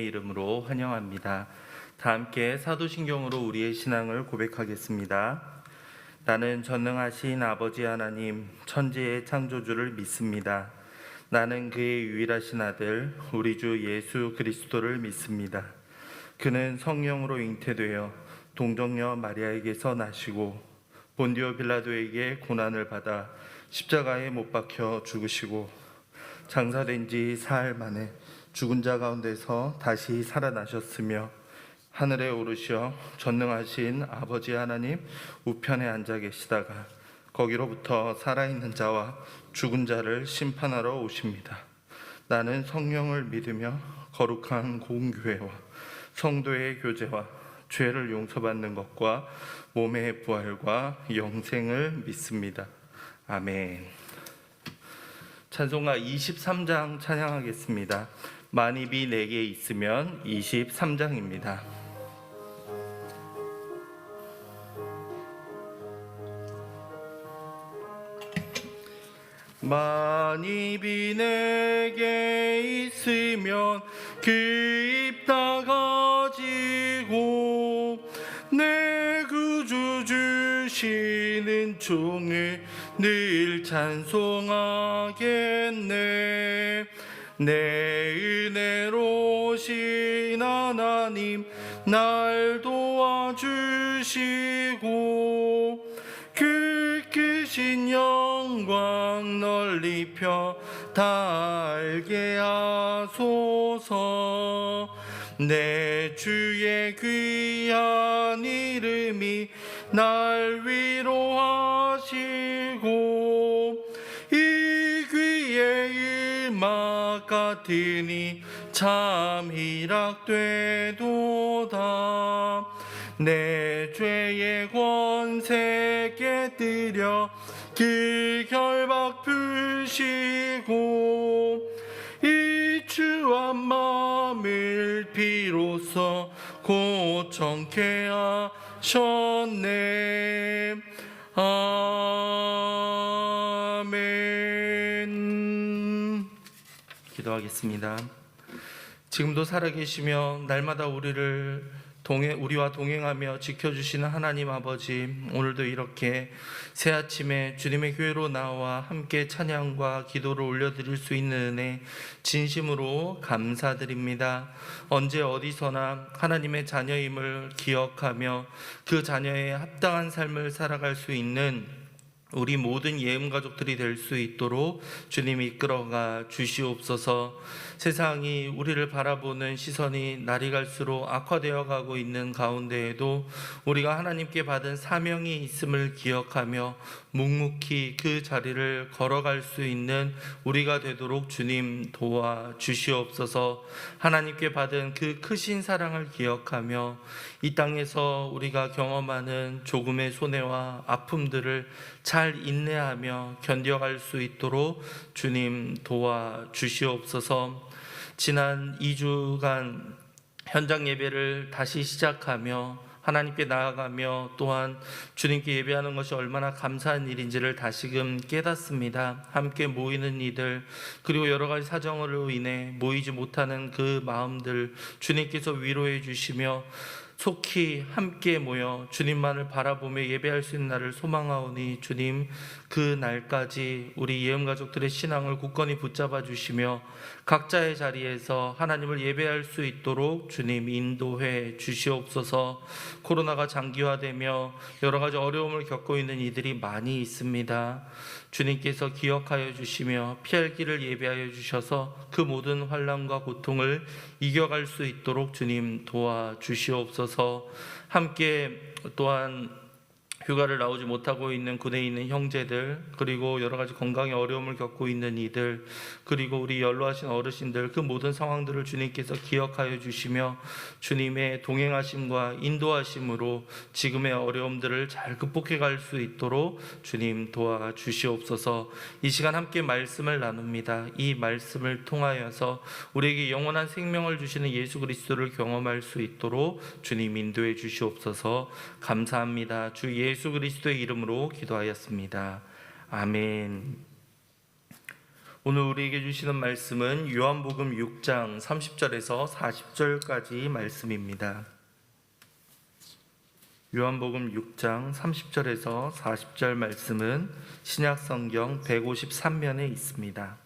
이름으로 환영합니다. 다 함께 사도신경으로 우리의 신앙을 고백하겠습니다. 나는 전능하신 아버지 하나님, 천지의 창조주를 믿습니다. 나는 그의 유일하신 아들, 우리 주 예수 그리스도를 믿습니다. 그는 성령으로 잉태되어 동정녀 마리아에게서 나시고 본디오 빌라도에게 고난을 받아 십자가에 못 박혀 죽으시고 장사된 지 사흘 만에 죽은 자 가운데서 다시 살아나셨으며 하늘에 오르시어 전능하신 아버지 하나님 우편에 앉아 계시다가 거기로부터 살아있는 자와 죽은 자를 심판하러 오십니다. 나는 성령을 믿으며 거룩한 공교회와 성도의 교제와 죄를 용서받는 것과 몸의 부활과 영생을 믿습니다. 아멘. 찬송가 23장 찬양하겠습니다. 만입이 내게 있으면 23장입니다. 만입이 내게 있으면 그 입 다 가지고 내 구주 주시는 종을 늘 찬송하겠네. 내 은혜로우신 하나님 날 도와주시고 그 크신 영광 널리 펴 다 알게 하소서. 내 주의 귀한 이름이 날 위로하시고 이 귀의 음악 같으니 참 희락되도다. 내 죄의 권세 깨뜨려 그 결박 푸시고 이 추한 마음을 비로소 고청케 하셨네. 아멘. 기도하겠습니다. 지금도 살아계시며 날마다 우리와 동행하며 지켜주시는 하나님 아버지, 오늘도 이렇게 새 아침에 주님의 교회로 나와 함께 찬양과 기도를 올려드릴 수 있는 은혜 진심으로 감사드립니다. 언제 어디서나 하나님의 자녀임을 기억하며 그 자녀의 합당한 삶을 살아갈 수 있는 우리 모든 예음 가족들이 될 수 있도록 주님이 이끌어가 주시옵소서. 세상이 우리를 바라보는 시선이 날이 갈수록 악화되어 가고 있는 가운데에도 우리가 하나님께 받은 사명이 있음을 기억하며 묵묵히 그 자리를 걸어갈 수 있는 우리가 되도록 주님 도와주시옵소서. 하나님께 받은 그 크신 사랑을 기억하며 이 땅에서 우리가 경험하는 조금의 손해와 아픔들을 잘 인내하며 견뎌갈 수 있도록 주님 도와주시옵소서. 지난 2주간 현장 예배를 다시 시작하며 하나님께 나아가며 또한 주님께 예배하는 것이 얼마나 감사한 일인지를 다시금 깨닫습니다. 함께 모이는 이들, 그리고 여러 가지 사정으로 인해 모이지 못하는 그 마음들 주님께서 위로해 주시며 속히 함께 모여 주님만을 바라보며 예배할 수 있는 날을 소망하오니 주님, 그 날까지 우리 예음 가족들의 신앙을 굳건히 붙잡아 주시며 각자의 자리에서 하나님을 예배할 수 있도록 주님 인도해 주시옵소서. 코로나가 장기화되며 여러 가지 어려움을 겪고 있는 이들이 많이 있습니다. 주님께서 기억하여 주시며 피할 길을 예배하여 주셔서 그 모든 환난과 고통을 이겨갈 수 있도록 주님 도와주시옵소서. 함께 또한 휴가를 나오지 못하고 있는 군에 있는 형제들, 그리고 여러 가지 건강에 어려움을 겪고 있는 이들, 그리고 우리 연로하신 어르신들, 그 모든 상황들을 주님께서 기억하여 주시며 주님의 동행하심과 인도하심으로 지금의 어려움들을 잘 극복해 갈 수 있도록 주님 도와주시옵소서. 이 시간 함께 말씀을 나눕니다. 이 말씀을 통하여서 우리에게 영원한 생명을 주시는 예수 그리스도를 경험할 수 있도록 주님 인도해 주시옵소서. 감사합니다. 주 예수 그리스도의 이름으로 기도하였습니다. 아멘. 오늘 우리에게 주시는 말씀은 요한복음 6장 30절에서 40절까지 말씀입니다. 요한복음 6장 30절에서 40절 말씀은 신약성경 153면에 있습니다.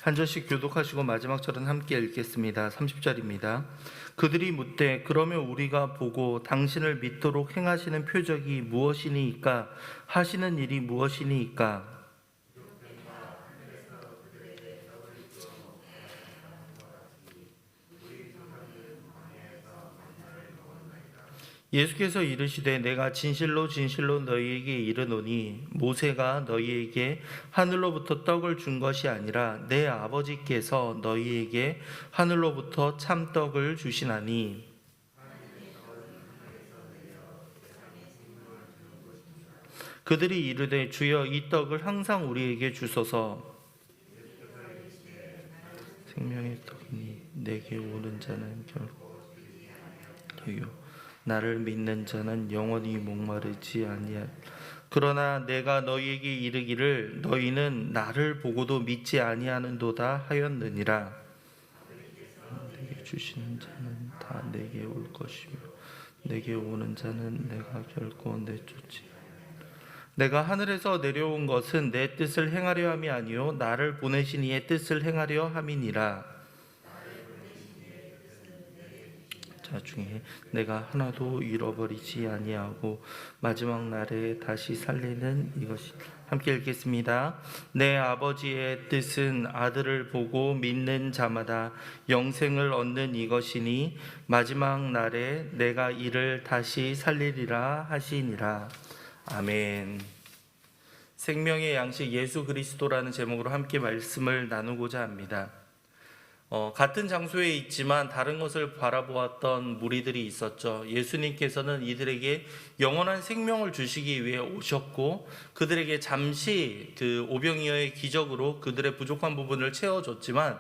한 절씩 교독하시고 마지막 절은 함께 읽겠습니다. 30절입니다. 그들이 묻되 그러면 우리가 보고 당신을 믿도록 행하시는 표적이 무엇이니이까 하시는 일이 무엇이니이까. 예수께서 이르시되 내가 진실로 진실로 너희에게 이르노니 모세가 너희에게 하늘로부터 떡을 준 것이 아니라 내 아버지께서 너희에게 하늘로부터 참떡을 주시나니. 그들이 이르되 주여 이 떡을 항상 우리에게 주소서. 생명의 떡이니 내게 오는 자는 결코 나를 믿는 자는 영원히 목마르지 아니할. 그러나 내가 너희에게 이르기를 너희는 나를 보고도 믿지 아니하는도다 하였느니라. 내게 주시는 자는 다 내게 올 것이며 내게 오는 자는 내가 결코 내쫓지. 내가 하늘에서 내려온 것은 내 뜻을 행하려 함이 아니요 나를 보내신 이의 뜻을 행하려 함이니라. 자 중에 내가 하나도 잃어버리지 아니하고 마지막 날에 다시 살리는 이것이. 함께 읽겠습니다. 내 아버지의 뜻은 아들을 보고 믿는 자마다 영생을 얻는 이것이니 마지막 날에 내가 이를 다시 살리리라 하시니라. 아멘. 생명의 양식 예수 그리스도라는 제목으로 함께 말씀을 나누고자 합니다. 같은 장소에 있지만 다른 것을 바라보았던 무리들이 있었죠. 예수님께서는 이들에게 영원한 생명을 주시기 위해 오셨고 그들에게 잠시 그 오병이어의 기적으로 그들의 부족한 부분을 채워줬지만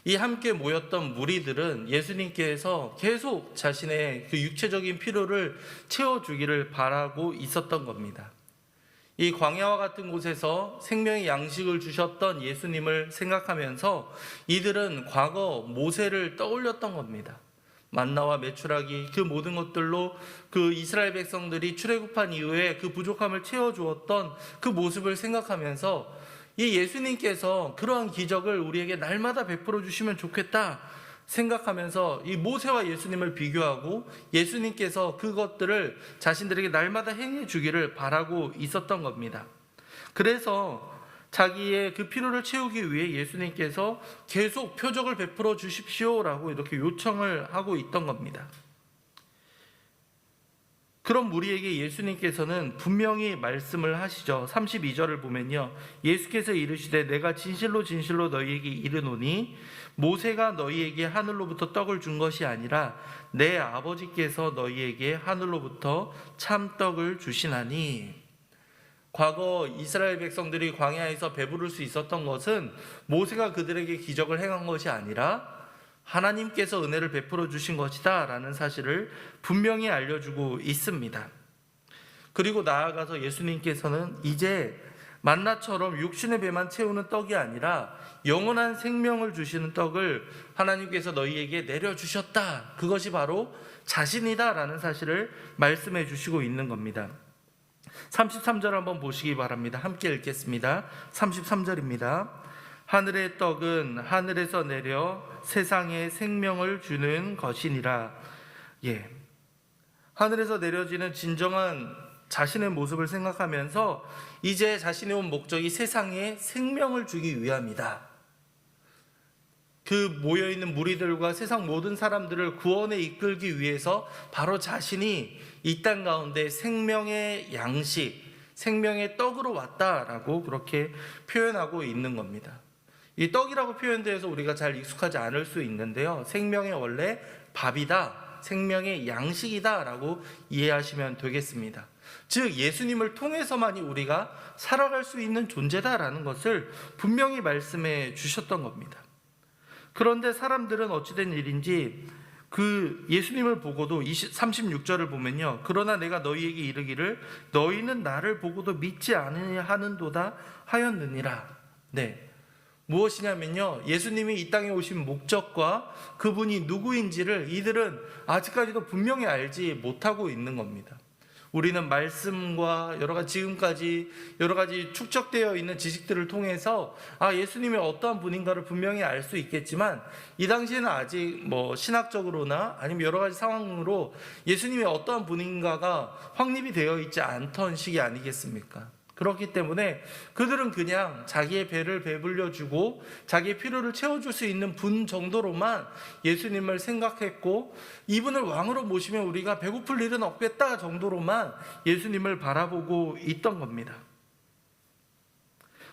이 함께 모였던 무리들은 예수님께서 계속 자신의 그 육체적인 필요를 채워주기를 바라고 있었던 겁니다. 이 광야와 같은 곳에서 생명의 양식을 주셨던 예수님을 생각하면서 이들은 과거 모세를 떠올렸던 겁니다. 만나와 메추라기 그 모든 것들로 그 이스라엘 백성들이 출애굽한 이후에 그 부족함을 채워주었던 그 모습을 생각하면서 이 예수님께서 그러한 기적을 우리에게 날마다 베풀어 주시면 좋겠다 생각하면서 이 모세와 예수님을 비교하고 예수님께서 그것들을 자신들에게 날마다 행해 주기를 바라고 있었던 겁니다. 그래서 자기의 그 필요를 채우기 위해 예수님께서 계속 표적을 베풀어 주십시오라고 이렇게 요청을 하고 있던 겁니다. 그런 무리에게 예수님께서는 분명히 말씀을 하시죠. 32절을 보면요, 예수께서 이르시되 내가 진실로 진실로 너희에게 이르노니 모세가 너희에게 하늘로부터 떡을 준 것이 아니라 내 아버지께서 너희에게 하늘로부터 참떡을 주시나니. 과거 이스라엘 백성들이 광야에서 배부를 수 있었던 것은 모세가 그들에게 기적을 행한 것이 아니라 하나님께서 은혜를 베풀어 주신 것이다 라는 사실을 분명히 알려주고 있습니다. 그리고 나아가서 예수님께서는 이제 만나처럼 육신의 배만 채우는 떡이 아니라 영원한 생명을 주시는 떡을 하나님께서 너희에게 내려주셨다, 그것이 바로 자신이다 라는 사실을 말씀해 주시고 있는 겁니다. 33절 한번 보시기 바랍니다. 함께 읽겠습니다. 33절입니다. 하늘의 떡은 하늘에서 내려 세상에 생명을 주는 것이니라. 하늘에서 내려지는 진정한 자신의 모습을 생각하면서 이제 자신이 온 목적이 세상에 생명을 주기 위함이다. 그 모여있는 무리들과 세상 모든 사람들을 구원에 이끌기 위해서 바로 자신이 이 땅 가운데 생명의 양식, 생명의 떡으로 왔다라고 그렇게 표현하고 있는 겁니다. 이 떡이라고 표현돼서 우리가 잘 익숙하지 않을 수 있는데요, 생명의 원래 밥이다, 생명의 양식이다 라고 이해하시면 되겠습니다. 즉 예수님을 통해서만이 우리가 살아갈 수 있는 존재다라는 것을 분명히 말씀해 주셨던 겁니다. 그런데 사람들은 어찌된 일인지 그 예수님을 보고도 36절을 보면요, 그러나 내가 너희에게 이르기를 너희는 나를 보고도 믿지 아니하는도다 하였느니라. 네, 무엇이냐면요, 예수님이 이 땅에 오신 목적과 그분이 누구인지를 이들은 아직까지도 분명히 알지 못하고 있는 겁니다. 우리는 말씀과 지금까지 여러 가지 축적되어 있는 지식들을 통해서 예수님이 어떠한 분인가를 분명히 알 수 있겠지만, 이 당시에는 아직 신학적으로나 아니면 여러 가지 상황으로 예수님이 어떠한 분인가가 확립이 되어 있지 않던 시기 아니겠습니까? 그렇기 때문에 그들은 그냥 자기의 배를 배불려주고 자기의 필요를 채워줄 수 있는 분 정도로만 예수님을 생각했고, 이분을 왕으로 모시면 우리가 배고플 일은 없겠다 정도로만 예수님을 바라보고 있던 겁니다.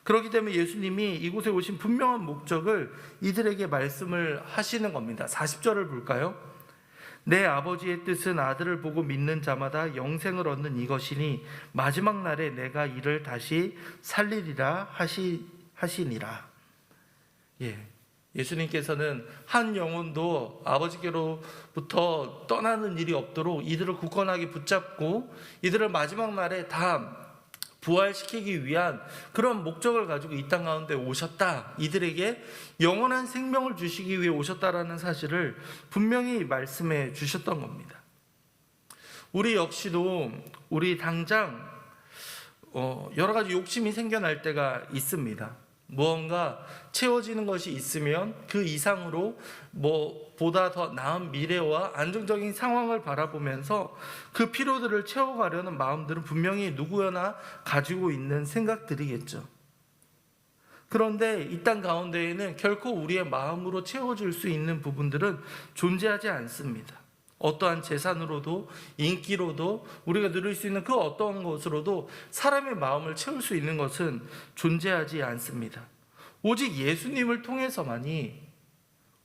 그렇기 때문에 예수님이 이곳에 오신 분명한 목적을 이들에게 말씀을 하시는 겁니다. 40절을 볼까요? 내 아버지의 뜻은 아들을 보고 믿는 자마다 영생을 얻는 이것이니 마지막 날에 내가 이를 다시 살리리라 하시니라. 예수님께서는 한 영혼도 아버지께로부터 떠나는 일이 없도록 이들을 굳건하게 붙잡고 이들을 마지막 날에 다 부활시키기 위한 그런 목적을 가지고 이 땅 가운데 오셨다, 이들에게 영원한 생명을 주시기 위해 오셨다라는 사실을 분명히 말씀해 주셨던 겁니다. 우리 역시도 우리 당장 여러 가지 욕심이 생겨날 때가 있습니다. 무언가 채워지는 것이 있으면 그 이상으로 보다 더 나은 미래와 안정적인 상황을 바라보면서 그 필요들을 채워가려는 마음들은 분명히 누구나 가지고 있는 생각들이겠죠. 그런데 이 땅 가운데에는 결코 우리의 마음으로 채워줄 수 있는 부분들은 존재하지 않습니다. 어떠한 재산으로도 인기로도 우리가 누릴 수 있는 그 어떠한 것으로도 사람의 마음을 채울 수 있는 것은 존재하지 않습니다. 오직 예수님을 통해서만이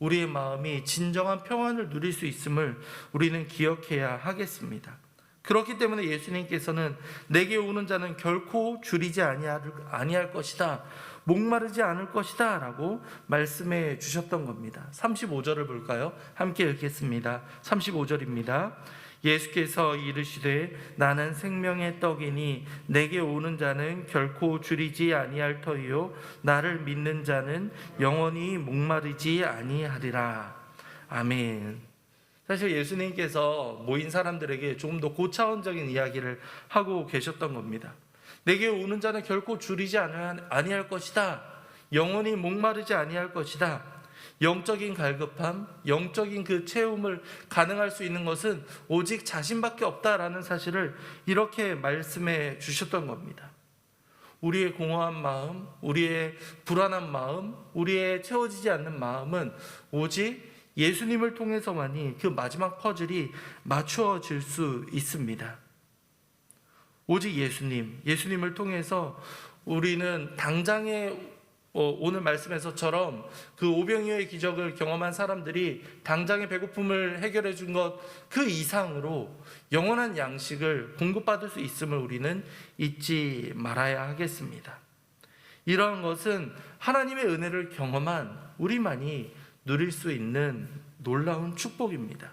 우리의 마음이 진정한 평안을 누릴 수 있음을 우리는 기억해야 하겠습니다. 그렇기 때문에 예수님께서는 내게 오는 자는 결코 줄이지 아니할 것이다, 목마르지 않을 것이다 라고 말씀해 주셨던 겁니다. 35절을 볼까요? 함께 읽겠습니다. 35절입니다. 예수께서 이르시되 나는 생명의 떡이니 내게 오는 자는 결코 줄이지 아니할 터이요 나를 믿는 자는 영원히 목마르지 아니하리라. 아멘. 사실 예수님께서 모인 사람들에게 조금 더 고차원적인 이야기를 하고 계셨던 겁니다. 내게 오는 자는 결코 줄이지 아니할 것이다, 영원히 목마르지 아니할 것이다. 영적인 갈급함, 영적인 그 체험을 가능할 수 있는 것은 오직 자신밖에 없다라는 사실을 이렇게 말씀해 주셨던 겁니다. 우리의 공허한 마음, 우리의 불안한 마음, 우리의 채워지지 않는 마음은 오직 예수님을 통해서만이 그 마지막 퍼즐이 맞추어질 수 있습니다. 오직 예수님을 통해서 우리는 당장의 오늘 말씀에서처럼 그 오병이어의 기적을 경험한 사람들이 당장의 배고픔을 해결해 준 것 그 이상으로 영원한 양식을 공급받을 수 있음을 우리는 잊지 말아야 하겠습니다. 이러한 것은 하나님의 은혜를 경험한 우리만이 누릴 수 있는 놀라운 축복입니다.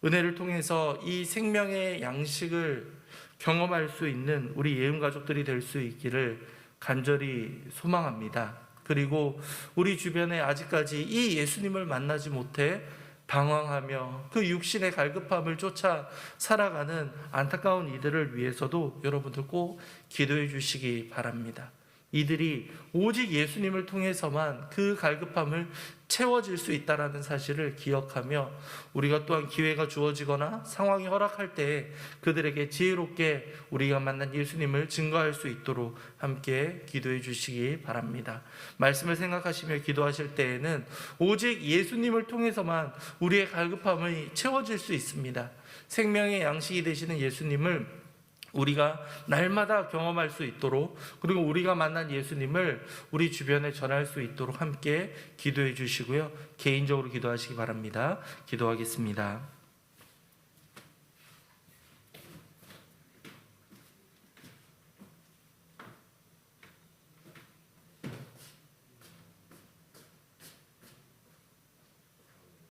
은혜를 통해서 이 생명의 양식을 경험할 수 있는 우리 예음 가족들이 될 수 있기를 간절히 소망합니다. 그리고 우리 주변에 아직까지 이 예수님을 만나지 못해 방황하며 그 육신의 갈급함을 쫓아 살아가는 안타까운 이들을 위해서도 여러분들 꼭 기도해 주시기 바랍니다. 이들이 오직 예수님을 통해서만 그 갈급함을 채워질 수 있다는 사실을 기억하며 우리가 또한 기회가 주어지거나 상황이 허락할 때 그들에게 지혜롭게 우리가 만난 예수님을 증거할 수 있도록 함께 기도해 주시기 바랍니다. 말씀을 생각하시며 기도하실 때에는 오직 예수님을 통해서만 우리의 갈급함이 채워질 수 있습니다. 생명의 양식이 되시는 예수님을 우리가 날마다 경험할 수 있도록, 그리고 우리가 만난 예수님을 우리 주변에 전할 수 있도록 함께 기도해 주시고요, 개인적으로 기도하시기 바랍니다. 기도하겠습니다.